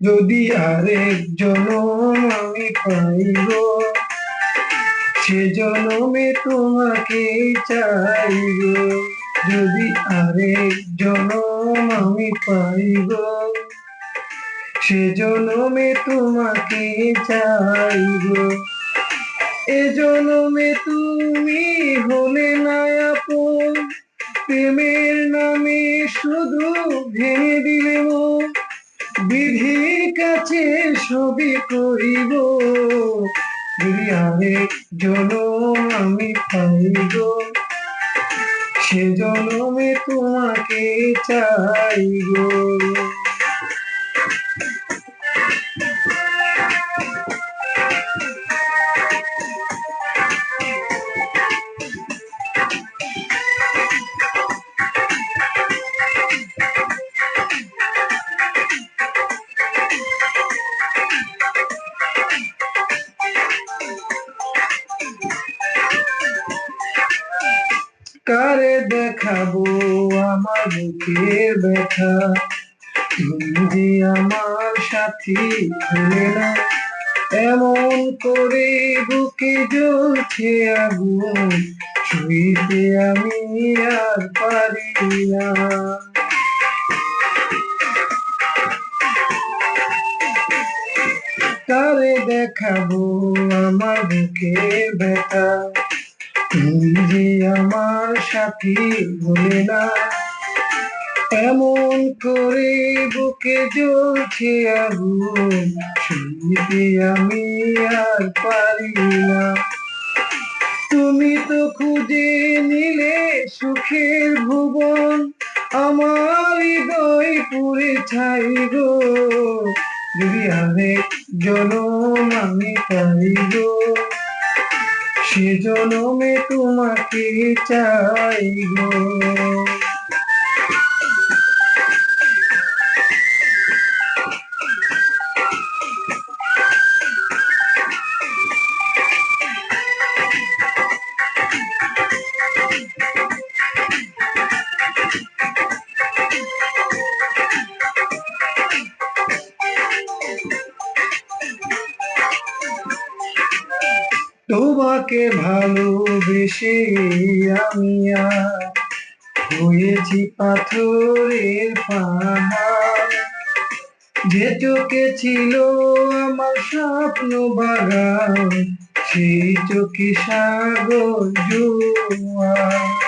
যদি আরেক জনম আমি পাই গো, সে জনমে তোমাকে চাই গো। যদি আরেক জনম আমি পাই গো, সে জনমে তোমাকে চাই গো। এ জনমে তুমি হলে না আপন, প্রেমের নামে শুধু ভেঙে দিলে মন। বিধির কাছে সবই করিব, যদি আরেক জনম আমি পাই গো, সে জনমে তোমাকে চাই গো। কারে দেখাবো আমার বুকের ব্যথা, তুমি যে আমার সাথী হলে না। এমন করে বুকে জ্বলছে আগুন, ছুঁইতে আমি আর পারি না। কারে দেখাবো আমার বুকের ব্যথা, তুমি যে আমার সাথী হলে না। এমন করে বুকে জ্বলছে আগুন, ছুঁইতে আমি আর পারি না। তুমি তো খুঁজে নিলে সুখের ভুবন, আমার হৃদয় পুড়ে ছাই গো। যদি আরেক জনম আমি পাই গো, সে জনমে তোমাকে চাই গো। তোমাকে ভালোবেসে আমি আর হয়েছি পাথরের পাহাড়। যে চোখে ছিল আমার স্বপ্ন বাগান, সেই চোখে সাগর জোয়ার।